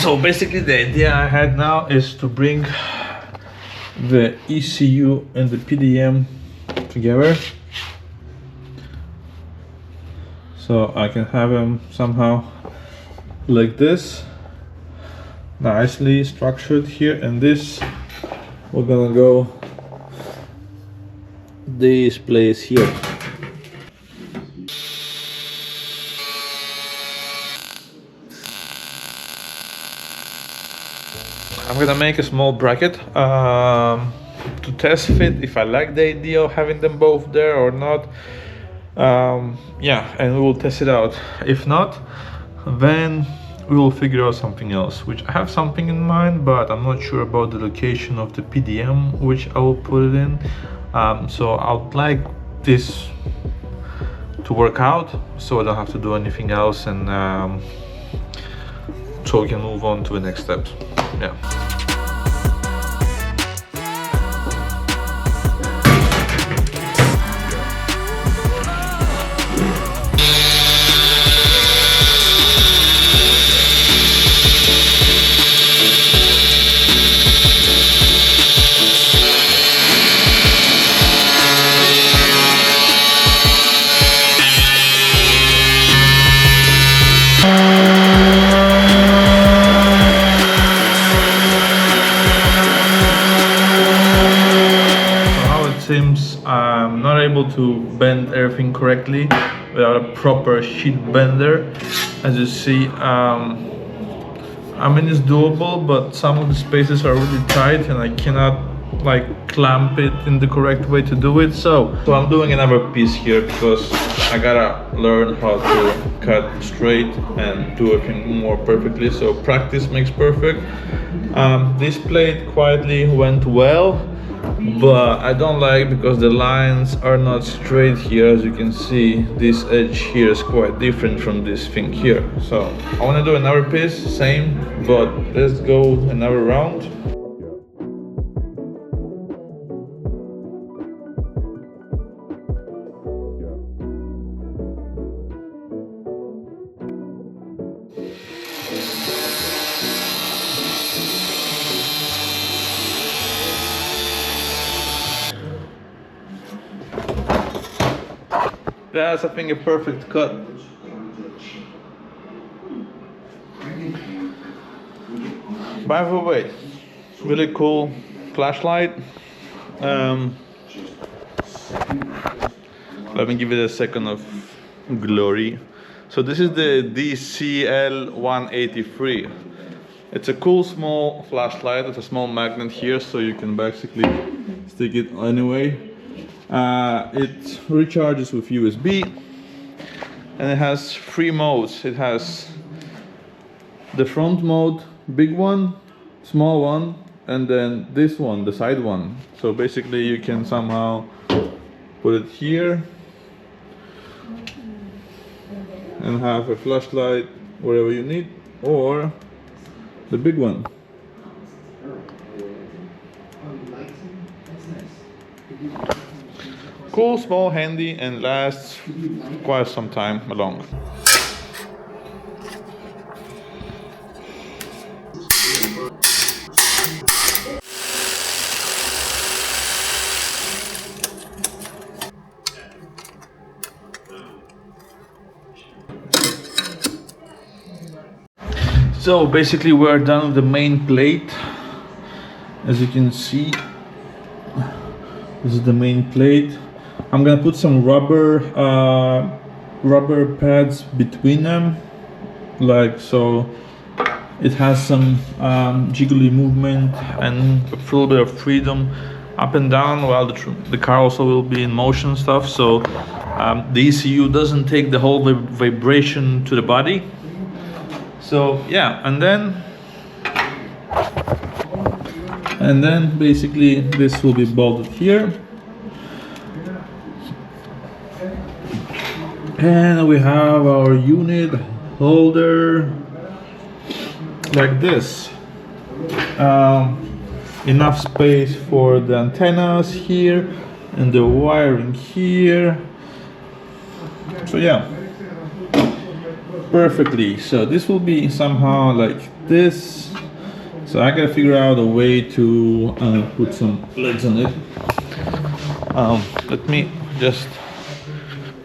So basically the idea I had now is to bring the ECU and the PDM together, so I can have them somehow like this, nicely structured here, and this we're gonna go this place here. I'm gonna make a small bracket to test fit if I like the idea of having them both there or not. Yeah, and we will test it out. If not, then we will figure out something else, which I have something in mind, but I'm not sure about the location of the PDM which I will put it in. So I would like this to work out so I don't have to do anything else, and so we can move on to the next steps. Yeah. Seems I'm not able to bend everything correctly without a proper sheet bender. As you see, I mean, it's doable, but some of the spaces are really tight and I cannot like clamp it in the correct way to do it. So I'm doing another piece here because I gotta learn how to cut straight and do everything more perfectly. So practice makes perfect. This plate quietly went well, but I don't like because the lines are not straight here. As you can see, this edge here is quite different from this thing here. So I want to do another piece, same, but let's go another round. That's, I think, a perfect cut. By the way, really cool flashlight. Let me give it a second of glory. So this is the DCL183. It's a cool small flashlight. It's a small magnet here, so you can basically stick it anyway. It recharges with USB, and it has 3 modes. It has the front mode, big one, small one, and then this one, the side one. So basically you can somehow put it here and have a flashlight wherever you need, or the big one. Cool, small, handy, and lasts quite some time along. So basically we're done with the main plate. As you can see, this is the main plate. I'm gonna put some rubber pads between them, like so it has some jiggly movement and a little bit of freedom up and down while the car also will be in motion stuff. So the ECU doesn't take the whole vibration to the body. So yeah, and then basically this will be bolted here. And we have our unit holder like this. Enough space for the antennas here and the wiring here. So yeah, perfectly. So this will be somehow like this. So I gotta figure out a way to put some legs on it. Let me just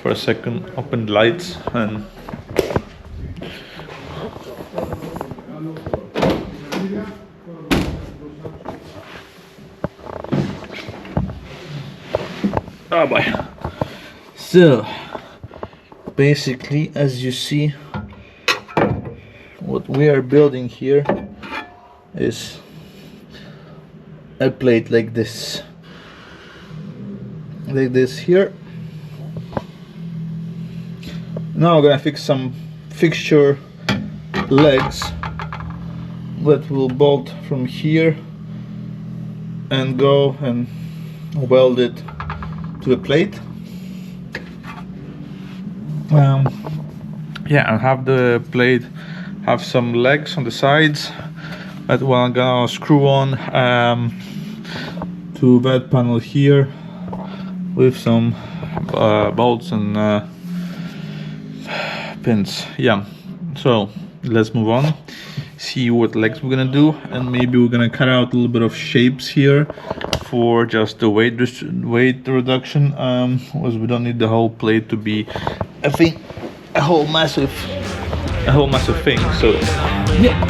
for a second open the lights and oh boy. So basically, as you see, what we are building here is a plate like this here. Now I'm gonna fix some fixture legs that will bolt from here and go and weld it to the plate. Yeah, and have the plate have some legs on the sides that we're gonna screw on to that panel here with some bolts and pins. Yeah, so let's move on, see what legs we're gonna do, and maybe we're gonna cut out a little bit of shapes here for just the weight reduction, as we don't need the whole plate to be a whole massive thing. So yeah.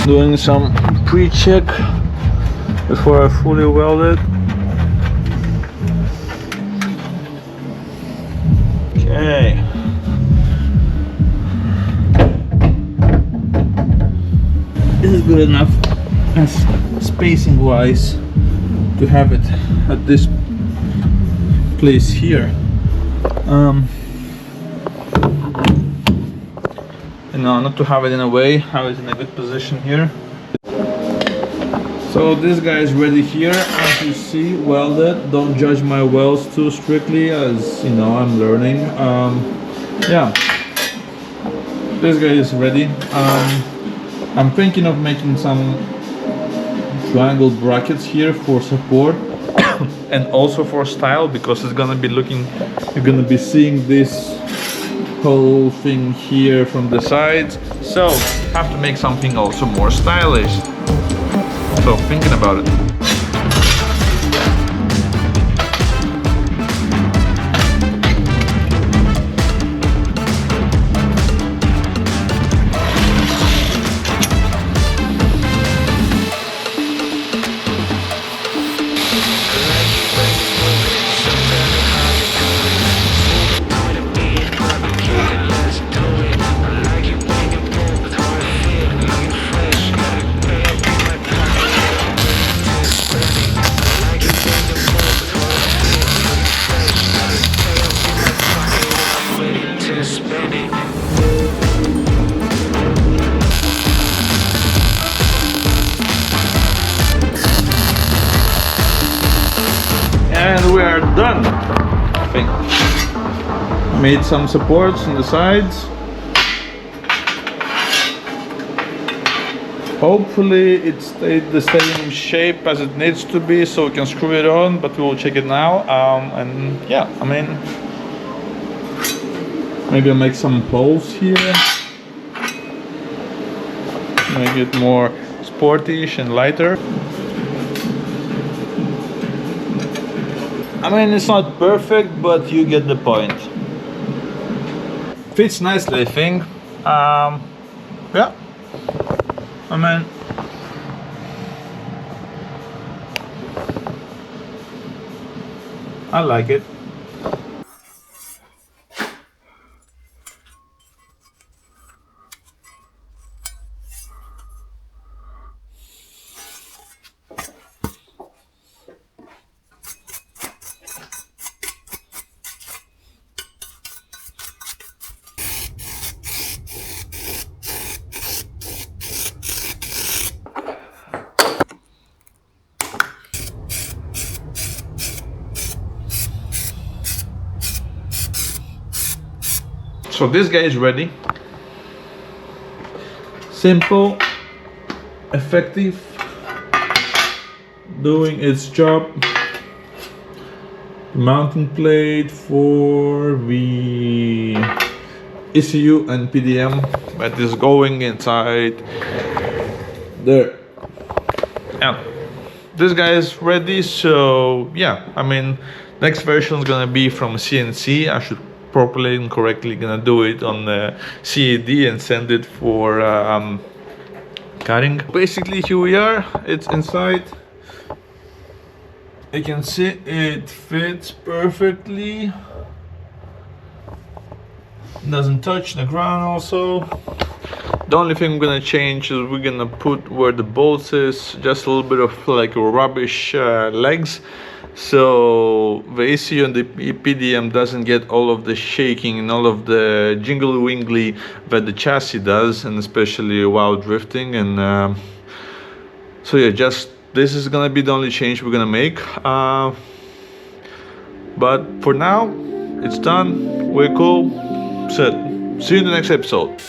Doing some pre-check before I fully weld it. Okay. This is good enough as spacing wise to have it at this place here. No, not to have it in a way, have it in a good position here. So this guy is ready here, as you see, welded. Don't judge my welds too strictly, as you know, I'm learning. Yeah, this guy is ready. I'm thinking of making some triangle brackets here for support and also for style, because it's gonna be looking, you're gonna be seeing this whole thing here from the sides, so have to make something also more stylish. So thinking about it. And we are done. I think made some supports on the sides. Hopefully it stayed the same shape as it needs to be, so we can screw it on, but we will check it now. And yeah, I mean, maybe I'll make some holes here, make it more sportish and lighter. I mean, it's not perfect, but you get the point. Fits nicely, I think. Yeah. I mean, I like it. So this guy is ready. Simple, effective, doing its job. Mounting plate for the ECU and PDM that is going inside there. Yeah, this guy is ready. So yeah, I mean, next version is gonna be from CNC. I should properly and correctly gonna do it on the CAD and send it for cutting. Basically, here we are. It's inside. You can see it fits perfectly. Doesn't touch the ground also. The only thing I'm gonna change is we're gonna put where the bolts is just a little bit of like rubbish legs, so the ECU and the PDM doesn't get all of the shaking and all of the jingly wingly that the chassis does, and especially while drifting. And so yeah, just this is gonna be the only change we're gonna make. But for now, it's done. We're cool. Set. See you in the next episode.